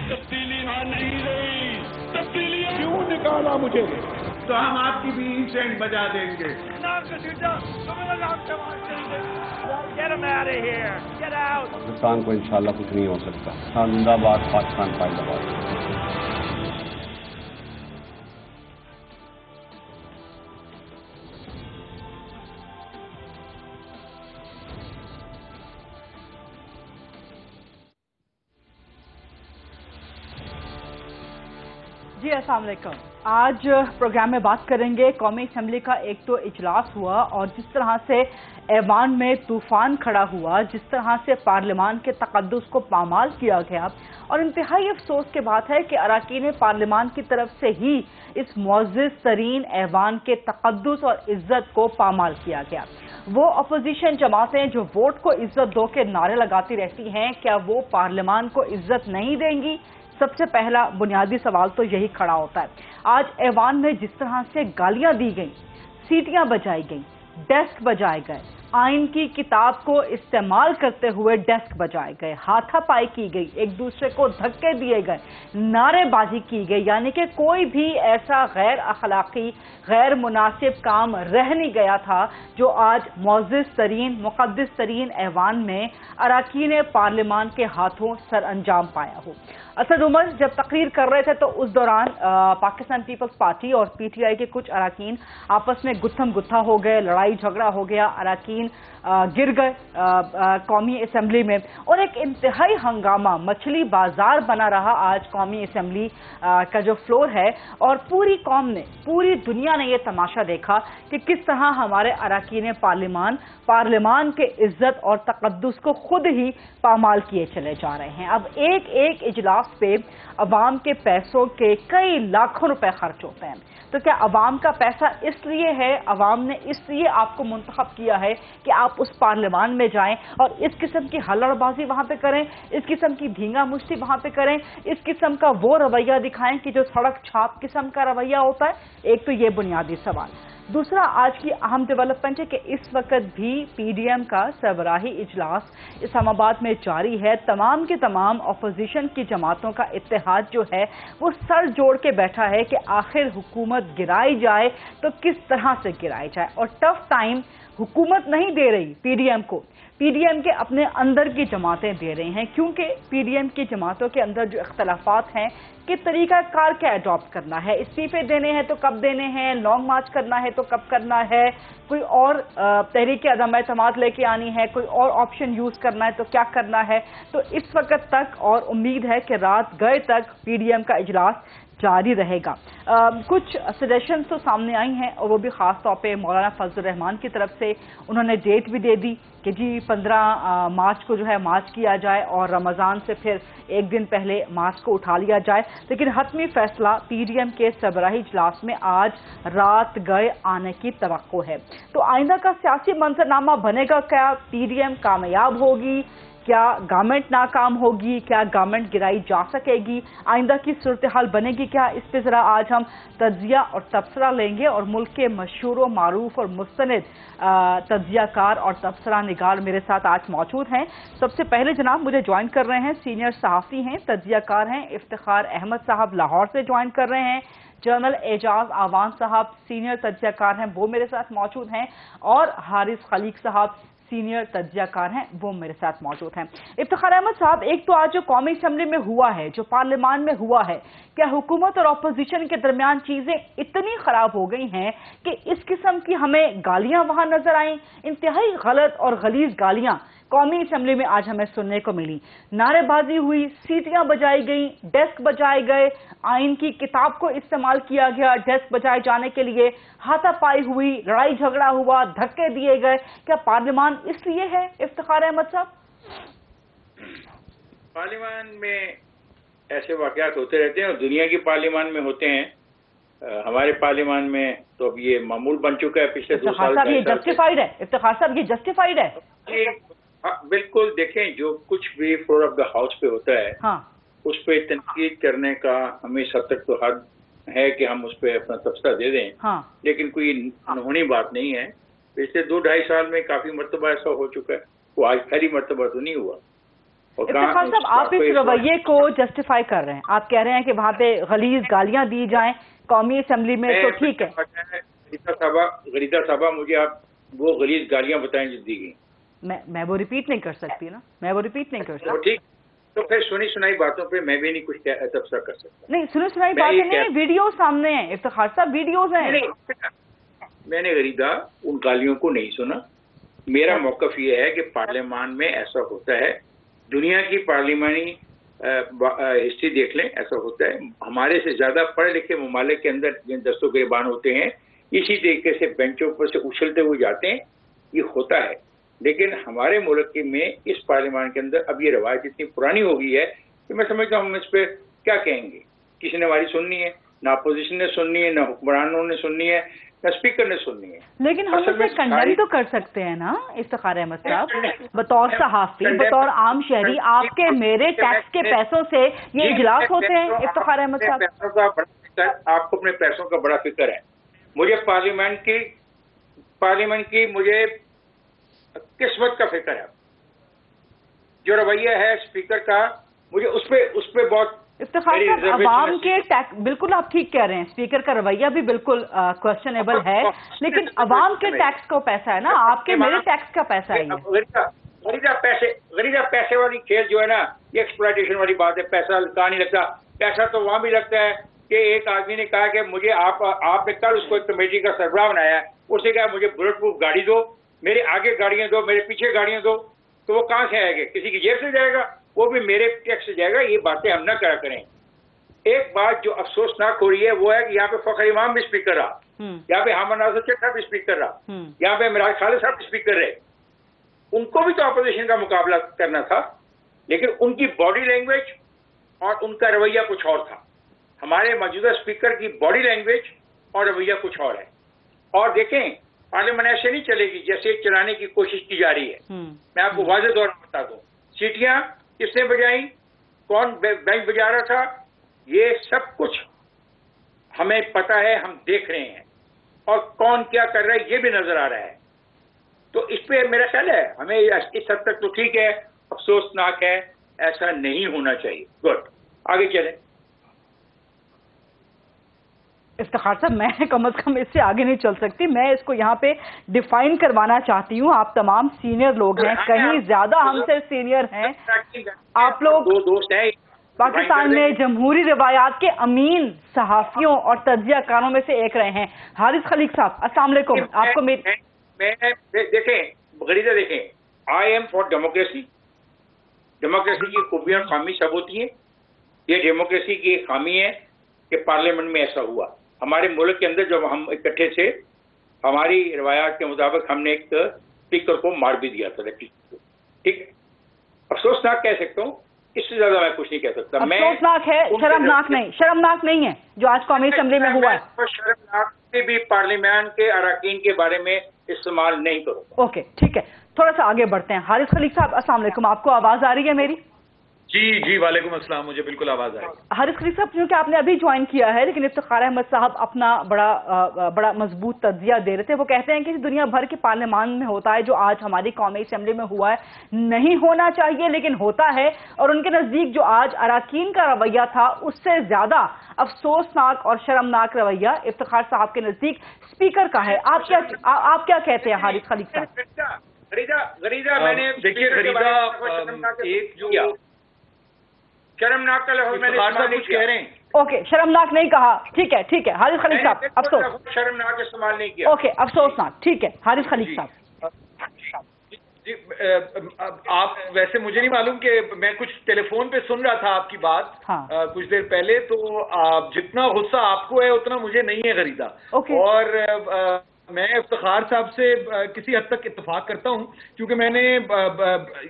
तब्दीली यहाँ नहीं रही, तब्दीली क्यों निकाला मुझे? तो हम आपकी भी सेंट बजा देंगे। पाकिस्तान को इंशाल्लाह कुछ नहीं हो सकता। जिंदाबाद पाकिस्तान जिंदाबाद। जी अस्सलाम वालेकुम। आज प्रोग्राम में बात करेंगे कौमी असम्बली का एक तो इजलास हुआ और जिस तरह से ऐवान में तूफान खड़ा हुआ, जिस तरह से पार्लियामान के तकद्दुस को पामाल किया गया और इंतहाई अफसोस की बात है कि अरकान पार्लियामान की तरफ से ही इस मुअज़्ज़ज़ तरीन ऐवान के तकद्दुस और इज्जत को पामाल किया गया। वो अपोजिशन जमातें जो वोट को इज्जत दो के नारे लगाती रहती हैं, क्या वो पार्लियामान को इज्जत नहीं देंगी? सबसे पहला बुनियादी सवाल तो यही खड़ा होता है। आज ऐवान में जिस तरह से गालियां दी गई, सीटियां बजाई गई, डेस्क बजाए गए, आइन की किताब को इस्तेमाल करते हुए डेस्क बजाए गए, हाथापाई की गई, एक दूसरे को धक्के दिए गए, नारेबाजी की गई, यानी कि कोई भी ऐसा गैर अखलाकी, गैर मुनासिब काम रह नहीं गया था जो आज मुअज़्ज़ज़ तरीन, मुक़द्दस तरीन ऐवान में अरकान पार्लियामान के हाथों सर अंजाम पाया हो। असद उमर जब तकरीर कर रहे थे तो उस दौरान पाकिस्तान पीपल्स पार्टी और पीटीआई के कुछ अरकान आपस में गुत्थम गुत्था हो गए, लड़ाई झगड़ा हो गया, अरकान गिर गए कौमी असम्बली में और एक इंतहाई हंगामा, मछली बाजार बना रहा आज कौमी असम्बली का जो फ्लोर है। और पूरी कौम ने, पूरी दुनिया ने यह तमाशा देखा कि किस तरह हमारे अरकान पार्लियामान के इज्जत और तकद्दुस को खुद ही पामाल किए चले जा रहे हैं। अब एक एक इजलास पे अवाम के पैसों के कई लाखों रुपए खर्च होते हैं, तो क्या अवाम का पैसा इसलिए है, अवाम ने इसलिए आपको मुंतखब किया है कि आप उस पार्लियामान में जाएं और इस किस्म की हल्लड़बाजी वहां पे करें, इस किस्म की धींगा मुश्ती वहां पे करें, इस किस्म का वो रवैया दिखाएं कि जो सड़क छाप किस्म का रवैया होता है? एक तो ये बुनियादी सवाल। दूसरा, आज की अहम डेवलपमेंट है कि इस वक्त भी पीडीएम का सरबराही इजलास इस्लामाबाद में जारी है। तमाम के तमाम अपोजिशन की जमातों का इत्तेहाद जो है वो सर जोड़ के बैठा है कि आखिर हुकूमत गिराई जाए तो किस तरह से गिराई जाए। और टफ टाइम हुकूमत नहीं दे रही पीडीएम को, पीडीएम के अपने अंदर की जमातें दे रही हैं, क्योंकि पीडीएम की जमातों के अंदर जो इख्तलाफात हैं कि तरीका कार क्या अडॉप्ट करना है, इस्तीफे देने हैं तो कब देने हैं, लॉन्ग मार्च करना है तो कब करना है, कोई और तहरीक अदम एतमाद लेके आनी है, कोई और ऑप्शन यूज करना है तो क्या करना है। तो इस वक्त तक और उम्मीद है कि रात गए तक पीडीएम का इजलास जारी रहेगा। कुछ सजेशंस तो सामने आई हैं और वो भी खास तौर पे मौलाना फजल रहमान की तरफ से। उन्होंने डेट भी दे दी कि जी 15 मार्च को जो है मार्च किया जाए और रमज़ान से फिर एक दिन पहले मार्च को उठा लिया जाए, लेकिन हतमी फैसला पीडीएम के सरबराही इजलास में आज रात गए आने की तवक्को है। तो आइंदा का सियासी मंजरनामा बनेगा क्या? पीडीएम कामयाब होगी? क्या गवर्नमेंट नाकाम होगी? क्या गवर्नमेंट गिराई जा सकेगी? आइंदा की सूरत हाल बनेगी क्या? इस पे जरा आज हम तज्जिया और तबसरा लेंगे और मुल्क के मशहूर मारूफ और मुस्तनिद तज्जियाकार और तबसरा निगार मेरे साथ आज मौजूद हैं। सबसे पहले जनाब मुझे ज्वाइन कर रहे हैं, सीनियर सहाफ़ी हैं, तज्जियाकार हैं, इफ्तिखार अहमद साहब लाहौर से ज्वाइन कर रहे हैं। जनरल एजाज आवान साहब सीनियर तज्जियाकार हैं, वो मेरे साथ मौजूद हैं। और हारिस खलीक साहब सीनियर तज्जियाकार हैं, वो मेरे साथ मौजूद हैं। इफ्तिखार अहमद साहब, एक तो आज जो कौमी असम्बली में हुआ है, जो पार्लियामान में हुआ है, क्या हुकूमत और अपोजिशन के दरमियान चीजें इतनी खराब हो गई हैं कि इस किस्म की हमें गालियां वहां नजर आई, इंतहाई गलत और गलीज गालियां कौमी असम्बली में आज हमें सुनने को मिली, नारेबाजी हुई, सीटियां बजाई गई, डेस्क बजाए गए, आइन की किताब को इस्तेमाल किया गया डेस्क बजाए जाने के लिए, हाथापाई हुई, लड़ाई झगड़ा हुआ, धक्के दिए गए। क्या पार्लियामान इसलिए है इफ्तिखार अहमद साहब? पार्लियामान में ऐसे वाकयात होते रहते हैं और दुनिया की पार्लियामान में होते हैं। हमारे पार्लियामान में तो अब ये मामूल बन चुका है पिछले 2 साल। ये जस्टिफाइड है इफ्तिखार साहब, ये जस्टिफाइड है? बिल्कुल। देखें, जो कुछ भी फ्लोर ऑफ द हाउस पे होता है, हाँ, उस पे तनकीद करने का हमें सब तक तो हद है कि हम उस पे अपना तबसरा दे दें, हाँ, लेकिन कोई अनहोनी बात नहीं है। पिछले 2-2.5 साल में काफी मरतबा ऐसा हो चुका है, वो आज पहली मरतबा तो नहीं हुआ। इफ्तिखार साहब, आप इस रवैये को जस्टिफाई कर रहे हैं, आप कह रहे हैं कि वहाँ पे गलीज गालियां दी जाएं कौमी असेंबली में, तो ठीक है। गरीदा साहबा, मुझे आप वो गलीज गालियां बताएं जो दी गई। मैं वो रिपीट नहीं कर सकती ना, मैं वो रिपीट नहीं कर सकती। ठीक, तो फिर सुनी सुनाई बातों पे मैं भी नहीं कुछ तबसरा कर सकता। नहीं, सुनी सुनाई बातें नहीं, वीडियो सामने हैं इफ्तिखार साहब, वीडियोज हैं। मैंने गरीदा उन गालियों को नहीं सुना। मेरा मौकफ ये है कि पार्लियामान में ऐसा होता है, दुनिया की पार्लियामानी हिस्ट्री देख लें, ऐसा होता है। हमारे से ज्यादा पढ़े लिखे ममालिक के अंदर जिन दस्तों गिरबान होते हैं, इसी तरीके से बेंचों पर से उछलते हुए जाते हैं, ये होता है। लेकिन हमारे मुल्क में इस पार्लियामान के अंदर अब ये रवायत इतनी पुरानी हो गई है कि मैं समझता हूँ हम इस पर क्या कहेंगे। किसी ने हमारी सुननी है, ना अपोजिशन ने सुननी है, ना हुक्मरानों ने सुननी है, ना स्पीकर ने सुननी है। लेकिन हम उसे कंडेम तो कर सकते हैं ना इफ्तिखार अहमद साहब, बतौर सहाफी, बतौर आम शहरी, आपके मेरे टैक्स के पैसों से ये इजलास होते हैं इफ्तिखार अहमद साहब। आपको अपने पैसों का बड़ा फिक्र है, मुझे पार्लियामेंट की मुझे किस्मत का फिक्र है। जो रवैया है स्पीकर का, मुझे उस पे बहुत इफ्तिखार साहब, अवाम के टैक्स, बिल्कुल आप ठीक कह रहे हैं, स्पीकर का रवैया भी बिल्कुल क्वेश्चनेबल है, लेकिन अवाम के टैक्स का पैसा है ना, आपके मेरे टैक्स का पैसा है। गरीदा पैसे वाली खेल जो है ना, ये एक्सप्लॉयटेशन वाली बात है। पैसा कहाँ नहीं लगता, पैसा तो वहां भी लगता है कि एक आदमी ने कहा कि मुझे आपने कल उसको एक कमेटी का सरबराह बनाया है, उसने कहा मुझे बुलेट प्रूफ गाड़ी दो, मेरे आगे गाड़ियां दो, मेरे पीछे गाड़ियां दो, तो वो कहां से आएगा? किसी की जेब से जाएगा? वो भी मेरे टैक्स से जाएगा। ये बातें हम ना करा करें। एक बात जो अफसोसनाक हो रही है वो है कि यहाँ पे फखर इमाम भी स्पीकर रहा, यहाँ पे हामिद नासिर चट्टा भी स्पीकर रहा, यहाँ पे मिराज खालिद साहब भी स्पीकर रहे। उनको भी तो अपोजिशन का मुकाबला करना था, लेकिन उनकी बॉडी लैंग्वेज और उनका रवैया कुछ और था। हमारे मौजूदा स्पीकर की बॉडी लैंग्वेज और रवैया कुछ और है। और देखें, पार्लियामेंट ऐसे नहीं चलेगी जैसे चलाने की कोशिश की जा रही है। मैं आपको वाज़ेह तौर पर बता दूं, सीटियां किसने बजाई, कौन बेंच बजा रहा था, ये सब कुछ हमें पता है, हम देख रहे हैं, और कौन क्या कर रहा है ये भी नजर आ रहा है। तो इस पे मेरा ख्याल है हमें इस हद तक तो ठीक है, अफसोसनाक है, ऐसा नहीं होना चाहिए। गुड, आगे चलें। इफ्तिखार साहब, मैं कम से कम इससे आगे नहीं चल सकती, मैं इसको यहाँ पे डिफाइन करवाना चाहती हूँ। आप तमाम सीनियर लोग हैं, कहीं ज्यादा हमसे सीनियर हैं आप लोग। दो दोस्त हैं पाकिस्तान में जमहूरी रिवायात के अमीन सहाफियों और तज्जियाकारों में से एक रहे हैं हारिस खलीक साहब। अस्सलाम वालेकुम। आपको देखें गरीदा, देखें, I am for democracy. Democracy की खूबियां खामी सब होती हैं। ये डेमोक्रेसी की एक खामी है कि पार्लियामेंट में ऐसा हुआ। हमारे मुल्क के अंदर जब हम इकट्ठे थे, हमारी रिवायात के मुताबिक हमने एक स्पीकर को मार भी दिया था। ठीक है, अफसोसनाक कह सकता हूँ, इससे ज्यादा मैं कुछ नहीं कह सकता। अफसोसनाक है, शर्मनाक नहीं, शर्मनाक नहीं है जो आज कौमी असेंबली में हुआ है। शर्मनाक भी पार्लियामेंट के अरकान के बारे में इस्तेमाल नहीं करो। ओके, ठीक है, थोड़ा सा आगे बढ़ते हैं। हारिस खलीक साहब, अस्सलाम वालेकुम। आपको आवाज आ रही है मेरी? जी, वालेकुम अस्सलाम, मुझे बिल्कुल आवाज आ रही है। हारिस खलीक साहब, क्योंकि आपने अभी ज्वाइन किया है, लेकिन इफ्तिखार अहमद साहब अपना बड़ा मजबूत तज्जिया दे रहे थे। वो कहते हैं कि दुनिया भर के पार्लियामान में होता है जो आज हमारी कौमी असेंबली में हुआ है, नहीं होना चाहिए लेकिन होता है, और उनके नजदीक जो आज अरकान का रवैया था उससे ज्यादा अफसोसनाक और शर्मनाक रवैया इफ्तिखार साहब के नजदीक स्पीकर का है। आप क्या कहते हैं हारिस खलीक साहब? गरीदा, मैंने देखिए गरीदा, एक जो शर्मनाक का लफ्ज़ मैंने कुछ कह रहे हैं। ओके, शर्मनाक नहीं कहा, ठीक है हारिस खलीक साहब, अफसोस। शर्मनाक इस्तेमाल नहीं किया। ओके, अफसोसनाक, ठीक है हारिस खलीक साहब। जी, आप वैसे मुझे नहीं मालूम कि मैं कुछ टेलीफोन पे सुन रहा था आपकी बात। हाँ। कुछ देर पहले, तो जितना गुस्सा आपको है उतना मुझे नहीं है गरीदा। और मैं इफ्तिखार साहब से किसी हद तक इत्तेफाक करता हूं, क्योंकि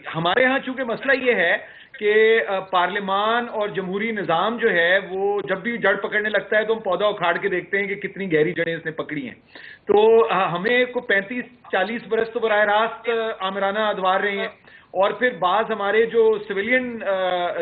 हमारे यहाँ चूंकि मसला ये है कि पार्लियामान और जमहूरी निज़ाम जो है वो जब भी जड़ पकड़ने लगता है तो हम पौधा उखाड़ के देखते हैं कि कितनी गहरी जड़ें इसने पकड़ी हैं। तो हमें को 35-40 बरस तो बराह रास्त आमराना अदवार रहे हैं, اور پھر بعض ہمارے جو سویلین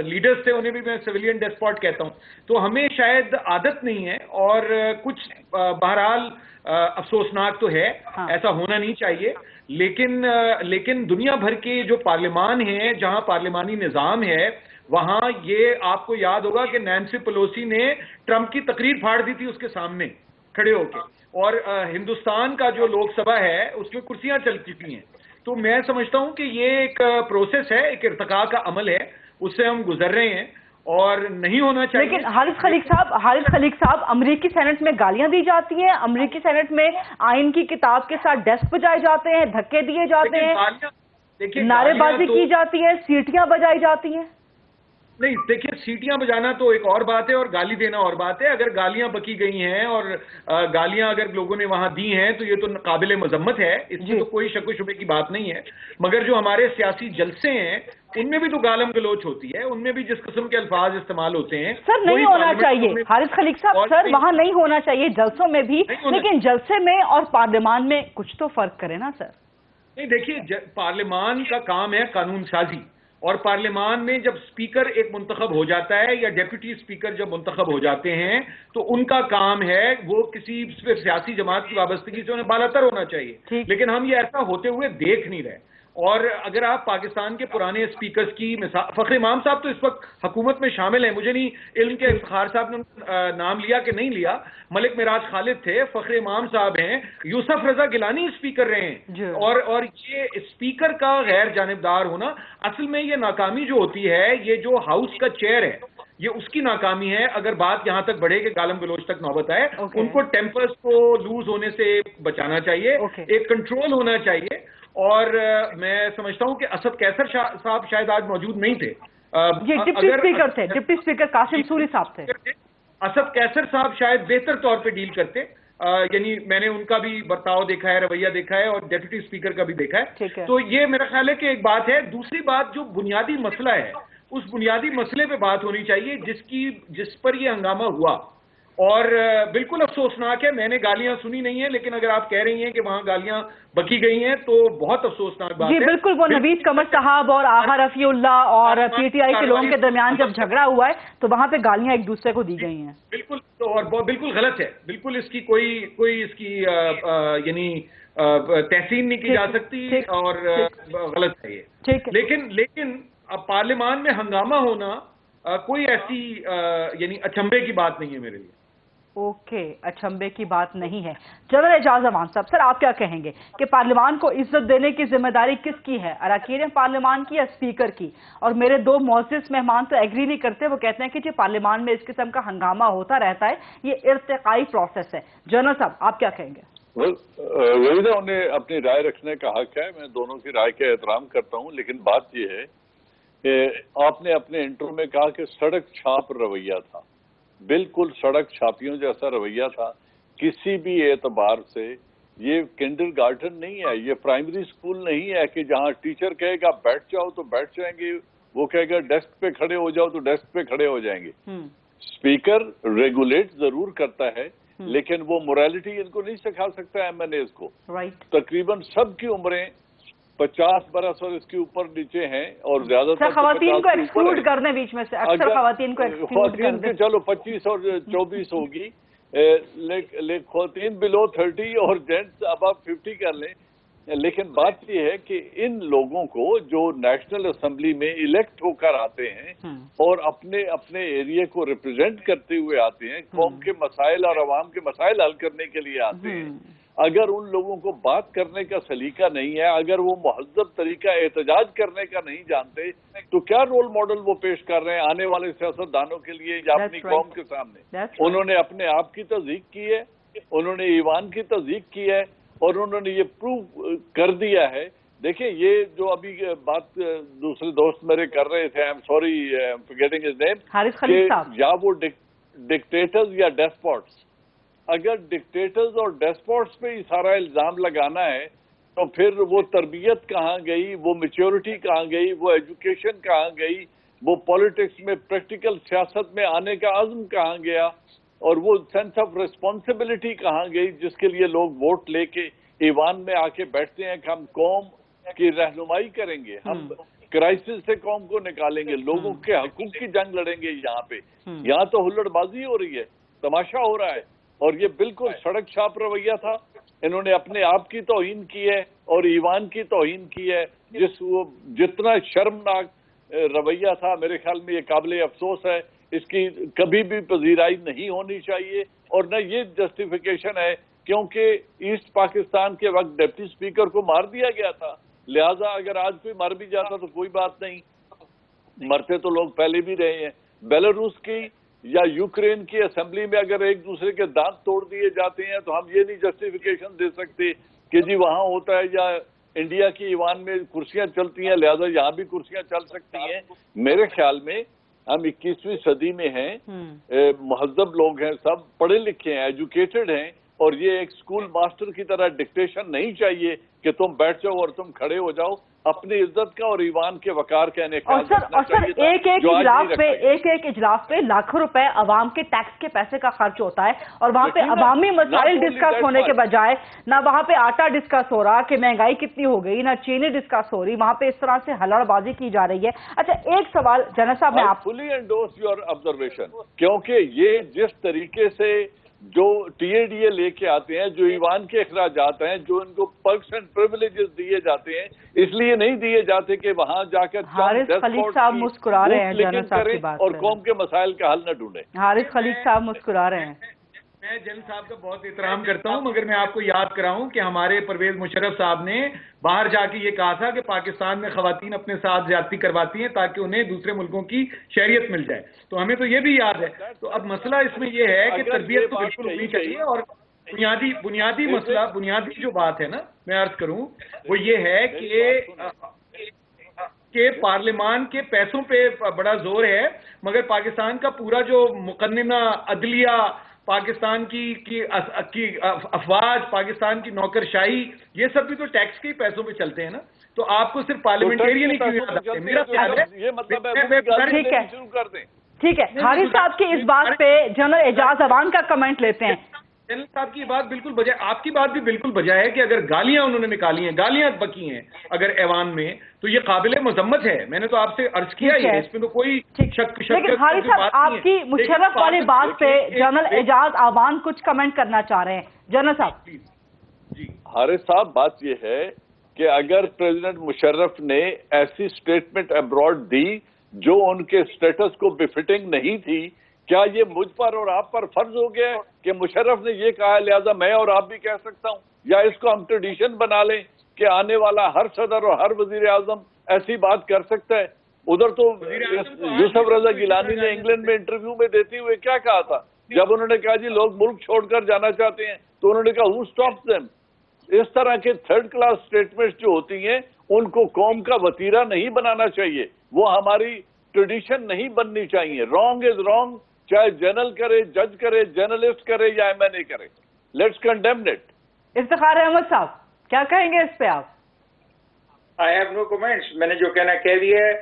لیڈرز تھے انہیں بھی میں سویلین ڈیسپوٹ کہتا ہوں. تو ہمیں شاید عادت نہیں ہے اور کچھ بہرحال افسوسناک تو ہے, ایسا ہونا نہیں چاہیے, لیکن دنیا بھر کے جو پارلیمان ہیں جہاں پارلیمانی نظام ہے وہاں یہ آپ کو یاد ہوگا کہ نینسی پیلوسی نے ٹرمپ کی تقریر پھاڑ دی تھی اس کے سامنے کھڑے ہو کے, اور ہندوستان کا جو لوک سبھا ہے اس میں کرسیاں چل چکی ہیں. تو میں سمجھتا ہوں کہ یہ ایک پروسیس ہے, ایک ارتقاء کا عمل ہے, اس سے ہم گزر رہے ہیں اور نہیں ہونا چاہیے. لیکن حارث خلیق صاحب امریکی سینٹ میں گالیاں دی جاتی ہیں, امریکی سینٹ میں آئین کی کتاب کے ساتھ ڈیسک بجائے جاتے ہیں, دھکے دیے جاتے ہیں, نعرے بازی کی جاتی ہے, سیٹیاں بجائی جاتی ہیں. نہیں دیکھیے, سیٹیاں بجانا تو ایک اور بات ہے اور گالی دینا اور بات ہے. اگر گالیاں بکی گئی ہیں اور گالیاں اگر لوگوں نے وہاں دی ہیں تو یہ تو قابل مذمت ہے, اس میں تو کوئی شک و شبے کی بات نہیں ہے. مگر جو ہمارے سیاسی جلسے ہیں ان میں بھی تو گالم گلوچ ہوتی ہے, ان میں بھی جس قسم کے الفاظ استعمال ہوتے ہیں. سر نہیں ہونا چاہیے حارث خلیق صاحب, سر وہاں نہیں ہونا چاہیے جلسوں میں بھی, لیکن جلسے میں اور پارلیمان میں کچھ تو فرق کرے نا سر. نہیں دیکھیے, پارلیمان کا کام ہے قانون سازی, اور پارلیمان میں جب سپیکر ایک منتخب ہو جاتا ہے یا ڈیپٹی سپیکر جب منتخب ہو جاتے ہیں تو ان کا کام ہے وہ کسی سیاسی جماعت کی وابستگی سے انہیں بالاتر ہونا چاہیے. لیکن ہم یہ ایسا ہوتے ہوئے دیکھ نہیں رہے. اور اگر آپ پاکستان کے پرانے سپیکرز کی مثال, فخر امام صاحب تو اس وقت حکومت میں شامل ہیں, مجھے نہیں علم کہ افتخار صاحب نے نام لیا کہ نہیں لیا, ملک معراج خالد تھے, فخر امام صاحب ہیں, یوسف رضا گیلانی سپیکر رہے ہیں. اور یہ سپیکر کا غیر جانبدار ہونا, اصل میں یہ ناکامی جو ہوتی ہے, یہ جو ہاؤس کا چیئر ہے یہ اس کی ناکامی ہے. اگر بات یہاں تک بڑھے کہ گالم گلوچ تک نوبت آئے, ان کو ٹیمپرز کو لوز ہونے سے بچانا چاہیے, ایک کنٹرول ہونا چاہیے. اور میں سمجھتا ہوں کہ اسد کیسر صاحب شاید آج موجود نہیں تھے, ڈپٹی اسپیکر تھے, ڈپٹی اسپیکر قاسم سوری صاحب تھے. اسد کیسر صاحب شاید بہتر طور پہ ڈیل کرتے, یعنی میں نے ان کا بھی برتاؤ دیکھا ہے, رویہ دیکھا ہے, اور ڈیپٹی اسپیکر کا بھی دیکھا ہے. تو یہ میرا خیال ہے کہ ایک بات ہے. دوسری بات, جو بنیادی مسئلہ ہے اس بنیادی مسئلے پہ بات ہونی چاہیے جس پر یہ ہنگامہ ہوا. اور بالکل افسوسناک ہے, میں نے گالیاں سنی نہیں ہیں, لیکن اگر آپ کہہ رہی ہیں کہ وہاں گالیاں بکی گئی ہیں تو بہت افسوسناک بات ہے. جی بالکل, وہ نوید قمر صاحب اور آغا رفیع اللہ اور پی ٹی آئی کے لوگوں کے درمیان جب جھگڑا ہوا ہے تو وہاں پہ گالیاں ایک دوسرے کو دی گئی ہیں. بالکل, اور بالکل غلط ہے, بالکل اس کی کوئی اس کی یعنی تحسین نہیں کی جا سکتی اور غلط ہے یہ. لیکن اب پارلیمان میں ہنگامہ ہونا کوئی ایسی یعنی اچنبے کی بات نہیں ہے میرے لیے. اوکے, اچنبے کی بات نہیں ہے. جنرل اعجاز امان صاحب, سر آپ کیا کہیں گے کہ پارلیمان کو عزت دینے کی ذمہ داری کس کی ہے, اراکین پارلیمان کی یا اسپیکر کی؟ اور میرے دو معزز مہمان تو ایگری نہیں کرتے, وہ کہتے ہیں کہ جی پارلیمان میں اس قسم کا ہنگامہ ہوتا رہتا ہے, یہ ارتقائی پروسیس ہے. جنرل صاحب آپ کیا کہیں گے؟ رویدہ, انہیں اپنی رائے رکھنے کا حق ہے, میں دونوں کی رائے کا احترام کرتا ہوں, لیکن بات یہ ہے کہ آپ نے اپنے انٹرو میں کہا کہ سڑک چھاپ رویہ تھا. بالکل سڑک چھاپیوں جیسا رویہ تھا. کسی بھی اعتبار سے یہ کنڈر گارڈن نہیں ہے, یہ پرائمری سکول نہیں ہے کہ جہاں ٹیچر کہے گا بیٹھ جاؤ تو بیٹھ جائیں گے, وہ کہے گا ڈیسک پہ کھڑے ہو جاؤ تو ڈیسک پہ کھڑے ہو جائیں گے. اسپیکر ریگولیٹ ضرور کرتا ہے لیکن وہ موریلٹی ان کو نہیں سکھا سکتا ایم این ایز کو. تقریباً سب کی عمریں 50 برس اور اس کے اوپر نیچے ہیں, اور زیادہ تر خواتین کو ایکسکلوڈ کرنے بیچ میں سے اکثر خواتین کو ایکسکلوڈ کرنے, چلو 25 اور 24 ہوگی, خواتین بلو 30 اور جینٹس ابو 50 کر لیں. لیکن بات یہ ہے کہ ان لوگوں کو جو نیشنل اسمبلی میں الیکٹ ہو کر آتے ہیں اور اپنے ایریا کو ریپرزینٹ کرتے ہوئے آتے ہیں, قوم کے مسائل اور عوام کے مسائل حل کرنے کے لیے آتے ہیں, اگر ان لوگوں کو بات کرنے کا سلیقہ نہیں ہے, اگر وہ مہذب طریقہ احتجاج کرنے کا نہیں جانتے, تو کیا رول ماڈل وہ پیش کر رہے ہیں آنے والے سیاستدانوں کے لیے یا اپنی قوم کے سامنے؟ انہوں نے اپنے آپ کی تصدیق کی ہے, انہوں نے ایوان کی تصدیق کی ہے, اور انہوں نے یہ پروو کر دیا ہے. دیکھیں یہ جو ابھی بات دوسرے دوست میرے کر رہے تھے, I am sorry forgetting his name, یا وہ ڈکٹیٹرز یا ڈیسپوٹس, اگر ڈکٹیٹرز اور ڈیسپوٹس پہ ہی سارا الزام لگانا ہے تو پھر وہ تربیت کہاں گئی, وہ میچورٹی کہاں گئی, وہ ایجوکیشن کہاں گئی, وہ پولیٹکس میں پریکٹیکل سیاست میں آنے کا عزم کہاں گیا, اور وہ سینس آف ریسپانسبلٹی کہاں گئی جس کے لیے لوگ ووٹ لے کے ایوان میں آ کے بیٹھتے ہیں کہ ہم قوم کی رہنمائی کریں گے, ہم क्राइसिस से कौम को निकालेंगे, लोगों के हकूक की जंग लड़ेंगे यहाँ पे। यहाँ तो हुल्लड़बाजी हो रही है, तमाशा हो रहा है, और ये बिल्कुल सड़क छाप रवैया था। इन्होंने अपने आप की तौहीन की है और ईवान की तौहीन की है, जितना शर्मनाक रवैया था, मेरे ख्याल में ये काबिल अफसोस है। इसकी कभी भी पजीराई नहीं होनी चाहिए, और न ये जस्टिफिकेशन है, क्योंकि ईस्ट पाकिस्तान के वक्त डिप्टी स्पीकर को मार दिया गया था, लिहाजा अगर आज कोई मर भी जाता तो कोई बात नहीं, मरते तो लोग पहले भी रहे हैं। बेलारूस की या यूक्रेन की असेंबली में अगर एक दूसरे के दांत तोड़ दिए जाते हैं तो हम ये नहीं जस्टिफिकेशन दे सकते कि जी वहां होता है या इंडिया की ईवान में कुर्सियां चलती हैं, लिहाजा यहाँ भी कुर्सियां चल सकती हैं। मेरे ख्याल में हम 21वीं सदी में हैं, महज़ब लोग हैं, सब पढ़े लिखे हैं, एजुकेटेड हैं, और ये एक स्कूल मास्टर की तरह डिक्टेशन नहीं चाहिए कि तुम बैठ जाओ और तुम खड़े हो जाओ। अपनी इज्जत का और ईवान के वकार का और सर एक एक इजलास पे लाखों रुपए अवाम के टैक्स के पैसे का खर्च होता है, और वहाँ पे अवामी मसाइल डिस्कस होने के बजाय ना वहाँ पे आटा डिस्कस हो रहा कि महंगाई कितनी हो गई, ना चीनी डिस्कस हो रही, वहाँ पे इस तरह से हल्लाबाजी की जा रही है। अच्छा, एक सवाल जनरल साहब, मैं आप फुली एंडोर्स योर ऑब्जर्वेशन, क्योंकि ये जिस तरीके से जो TADA लेके आते हैं, जो ईवान के अखराजात हैं, जो इनको पर्क्स एंड प्रिविलेजेस दिए जाते हैं, इसलिए नहीं दिए जाते कि वहां जाकर हारिस खलीक साहब मुस्कुरा रहे हैं जनरल साहब की बात और कौम के मसाइल का हल न ढूंढे। हारिस खलीक साहब मुस्कुरा रहे हैं। मैं जनरल साहब का बहुत एहतराम करता हूं, मगर मैं आपको याद कराऊं कि हमारे परवेज मुशर्रफ साहब ने बाहर जाके ये कहा था कि पाकिस्तान में खवातीन अपने साथ ज्यादती करवाती हैं ताकि उन्हें दूसरे मुल्कों की शहरियत मिल जाए, तो हमें तो ये भी याद है। तो अब मसला इसमें ये है कि तरबियत तो बिल्कुल होनी चाहिए, और बुनियादी मसला, बुनियादी जो बात है ना, मैं अर्ज करूं, वो ये है कि पार्लियामान के पैसों पे बड़ा जोर है, मगर पाकिस्तान का पूरा जो मुकन्निना अदलिया, पाकिस्तान की अफवाज, पाकिस्तान की नौकरशाही, ये सब भी तो टैक्स के ही पैसों पे चलते हैं ना। तो आपको सिर्फ पार्लियामेंरियन ही क्यों याद आते हैं? मेरा ख्याल है ये मतलब है शुरू कर दें। ठीक है, हारिस साहब की इस बात पे जनरल एजाज अवान का कमेंट लेते हैं। जनरल साहब की बात बिल्कुल बजाय, आपकी बात भी बिल्कुल बजाय है कि अगर गालियां उन्होंने निकाली हैं, गालियां बकी हैं अगर ऐवान में, तो ये काबिले मजम्मत है। मैंने तो आपसे अर्ज किया ही है, इसमें तो कोई शक लेकिन हारिस साहब, आपकी मुशर्रफ वाली बात पे जनरल एजाज अवान कुछ कमेंट करना चाह रहे हैं। जनरल साहब जी। हारिस साहब, बात ये है कि अगर प्रेसिडेंट मुशर्रफ ने ऐसी स्टेटमेंट अब्रॉड दी जो उनके स्टेटस को बिफिटिंग नहीं थी, क्या ये मुझ पर और आप पर फर्ज हो गया है कि मुशर्रफ ने ये कहा लिहाजा मैं और आप भी कह सकता हूं, या इसको हम ट्रेडिशन बना लें कि आने वाला हर सदर और हर वजीर आजम ऐसी बात कर सकता है? उधर तो यूसुफ रजा गिलानी ने इंग्लैंड में इंटरव्यू में देते हुए क्या कहा था, जब उन्होंने कहा जी लोग मुल्क छोड़कर जाना चाहते हैं, तो उन्होंने कहा हु स्टॉप्स देम। इस तरह के थर्ड क्लास स्टेटमेंट्स जो होती हैं, उनको कौम का वतीरा नहीं बनाना चाहिए, वो हमारी ट्रेडिशन नहीं बननी चाहिए। रॉन्ग इज रॉन्ग, चाहे जनरल करे, जज करे, जर्नलिस्ट करे या MNA करे, let's condemn it. Iftikhar Ahmad साहब, क्या कहेंगे इस पे आप? आई हैव नो कमेंट्स, मैंने जो कहना कह दिया है।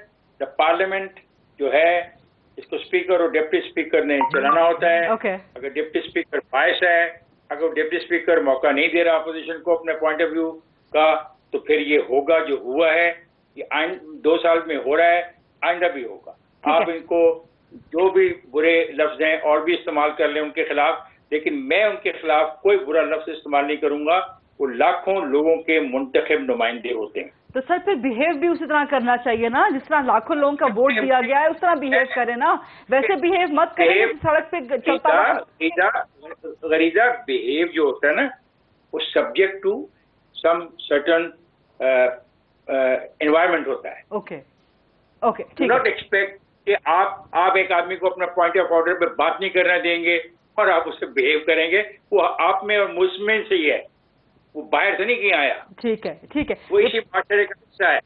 द पार्लियामेंट जो है, इसको स्पीकर और डिप्टी स्पीकर ने चलाना होता है। अगर डिप्टी स्पीकर बायस है, अगर डिप्टी स्पीकर मौका नहीं दे रहा अपोजिशन को अपने पॉइंट ऑफ व्यू का, तो फिर ये होगा जो हुआ है, ये 2 साल में हो रहा है, आइंदा भी होगा। आप इनको जो भी बुरे लफ्ज हैं और भी इस्तेमाल कर लें उनके खिलाफ, लेकिन मैं उनके खिलाफ कोई बुरा लफ्ज इस्तेमाल नहीं करूंगा। वो लाखों लोगों के मुंतखब नुमाइंदे होते हैं। तो सर फिर बिहेव भी उसी तरह करना चाहिए ना, जिस तरह लाखों लोगों का वोट दिया गया है उस तरह बिहेव करे ना। वैसे बिहेव मत करें सड़क पे चलता। गरीजा बिहेव जो होता है ना, वो subject to some certain environment होता है। ओके डू नॉट एक्सपेक्ट कि आप एक आदमी को अपना पॉइंट ऑफ ऑर्डर पे बात नहीं करना देंगे और आप उससे बिहेव करेंगे। वो आप में और मुझमें से ही है, वो बाहर से नहीं कहीं आया। ठीक है, वो इसी माशरे का हिस्सा है।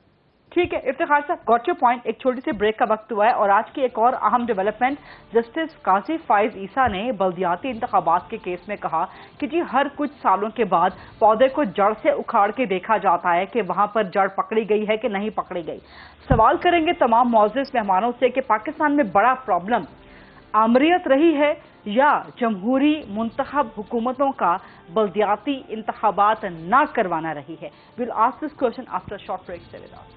ठीक है इफ्तिखार साहब, गॉट योर पॉइंट। एक छोटी सी ब्रेक का वक्त हुआ है और आज की एक और अहम डेवलपमेंट, जस्टिस काजी फाइज ईसा ने बल्दियाती इंतखाबात के केस में कहा कि जी हर कुछ सालों के बाद पौधे को जड़ से उखाड़ के देखा जाता है कि वहां पर जड़ पकड़ी गई है कि नहीं पकड़ी गई। सवाल करेंगे तमाम मौजूद मेहमानों से कि पाकिस्तान में बड़ा प्रॉब्लम आमरीत रही है या जमहूरी मुंतखब हुकूमतों का बल्दियाती इंतखाबात ना करवाना रही है। Will ask this question after short break. से विद अस।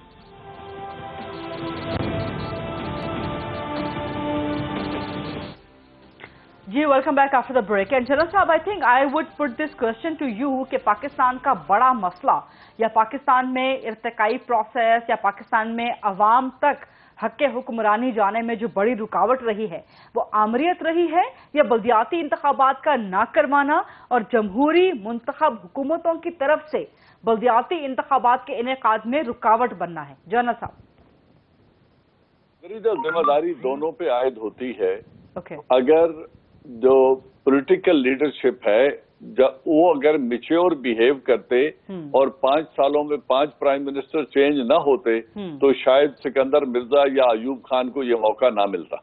जी welcome back after the break. And general साहब, I think I would put this question to you कि पाकिस्तान का बड़ा मसला या पाकिस्तान में इर्तिकाई प्रोसेस या पाकिस्तान में अवाम तक हक़ हुक्मरानी जाने में जो बड़ी रुकावट रही है वो आमरीत रही है या बल्दियाती इंतखाबात का ना करवाना और जमहूरी मुंतखब हुकूमतों की तरफ से बल्दियाती इंतखाबात के इनेकाद में रुकावट बनना है? जनरल साहब, मेरी जिम्मेदारी दोनों पे आयद होती है। अगर जो पॉलिटिकल लीडरशिप है वो अगर मैच्योर बिहेव करते और 5 सालों में 5 प्राइम मिनिस्टर चेंज ना होते तो शायद सिकंदर मिर्जा या अयूब खान को ये मौका ना मिलता।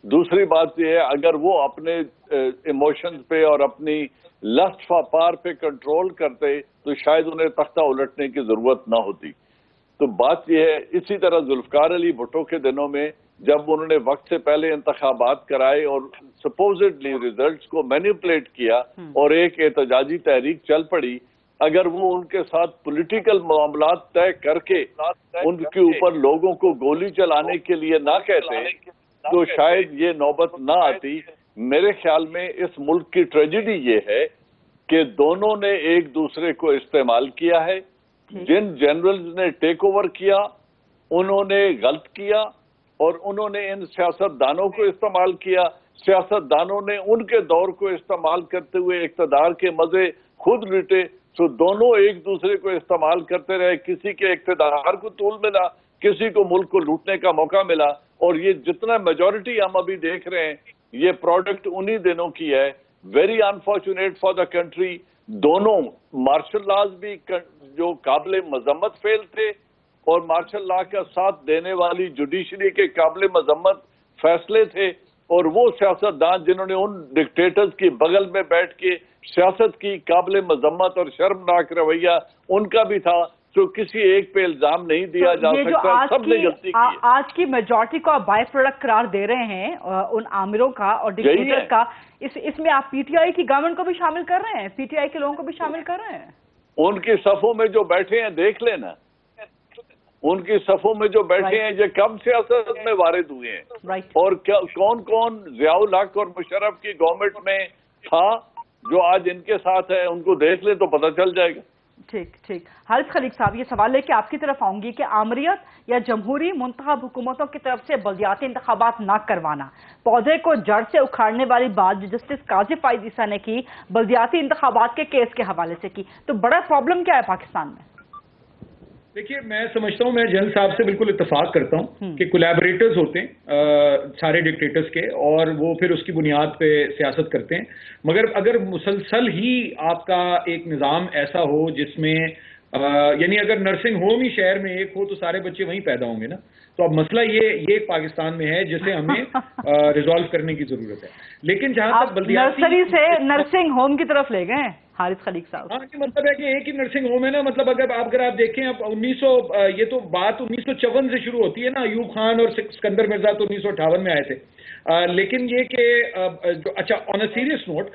दूसरी बात ये है, अगर वो अपने इमोशंस पे और अपनी लस्ट फॉर पावर पे कंट्रोल करते तो शायद उन्हें तख्ता उलटने की जरूरत ना होती। तो बात यह है, इसी तरह जुल्फकार अली भुट्टो के दिनों में जब उन्होंने वक्त से पहले इंतखाबात कराए और सपोजिटली रिजल्ट्स को मैनिपुलेट किया और एक एहतजाजी तहरीक चल पड़ी, अगर वो उनके साथ पॉलिटिकल मामलात तय करके उनके ऊपर लोगों को गोली चलाने के लिए ना कहते तो शायद ये नौबत ना आती। मेरे ख्याल में इस मुल्क की ट्रेजेडी ये है कि दोनों ने एक दूसरे को इस्तेमाल किया है। जिन जनरल्स ने टेक ओवर किया उन्होंने गलत किया और उन्होंने इन सियासतदानों को इस्तेमाल किया। सियासतदानों ने उनके दौर को इस्तेमाल करते हुए इक़्तिदार के मजे खुद लुटे। तो दोनों एक दूसरे को इस्तेमाल करते रहे, किसी के इक़्तिदार को तूल मिला, किसी को मुल्क को लूटने का मौका मिला। और ये जितना मेजॉरिटी हम अभी देख रहे हैं ये प्रोडक्ट उन्हीं दिनों की है। Very unfortunate for the country. दोनों मार्शल लॉज भी जो काबिल मजम्मत फेल थे और मार्शल लॉ का साथ देने वाली जुडिशरी के काबिल मजम्मत फैसले थे, और वो सियासतदान जिन्होंने उन डिक्टेटर्स की बगल में बैठ के सियासत की काबिल मजम्मत और शर्मनाक रवैया उनका भी था। तो किसी एक पे इल्जाम नहीं दिया जा सकता, सबने गलती की। आज की मेजॉरिटी को आप बाय प्रोडक्ट करार दे रहे हैं उन आमिरों का और डिक्टेटर्स का। इसमें आप पीटीआई की गवर्नमेंट को भी शामिल कर रहे हैं, पीटीआई के लोगों को भी शामिल कर रहे हैं। उनकी सफों में जो बैठे हैं देख लेना, उनकी सफों में जो बैठे हैं ये कब सियासत में वारिद हुए हैं और कौन कौन ज़ियाउल हक और मुशर्रफ की गवर्नमेंट में था जो आज इनके साथ है, उनको देख ले तो पता चल जाएगा। ठीक। हारिस खलीक साहब, ये सवाल लेके आपकी तरफ आऊंगी कि आमरीत या जमहूरी मुंतखब हुकूमतों की तरफ से बल्दियाती इंतखाबात ना करवाना, पौधे को जड़ से उखाड़ने वाली बात जो जस्टिस काजी फाइज ईसा ने की बल्दियाती इंतखाबात के केस के हवाले से की, तो बड़ा प्रॉब्लम क्या है पाकिस्तान में? देखिए, मैं समझता हूँ, मैं जनरल साहब से बिल्कुल इत्तेफाक करता हूँ कि कोलैबोरेटर्स होते हैं सारे डिक्टेटर्स के और वो फिर उसकी बुनियाद पे सियासत करते हैं। मगर अगर मुसलसल ही आपका एक निज़ाम ऐसा हो जिसमें यानी अगर नर्सिंग होम ही शहर में एक हो तो सारे बच्चे वहीं पैदा होंगे ना। तो अब मसला ये पाकिस्तान में है जिसे हमें रिजॉल्व करने की जरूरत है। लेकिन जहां तक बल्दियाती नर्सरी से नर्सिंग होम की तरफ ले गए हारिस खलीक साहब। हाँ, मतलब है कि एक ही नर्सिंग होम है ना। मतलब अगर आप देखें, अब 1900 ये तो बात 1954 से शुरू होती है ना। अयूब खान और सिकंदर मिर्जा तो 1958 में आए थे। लेकिन ये कि अच्छा, ऑन अ सीरियस नोट,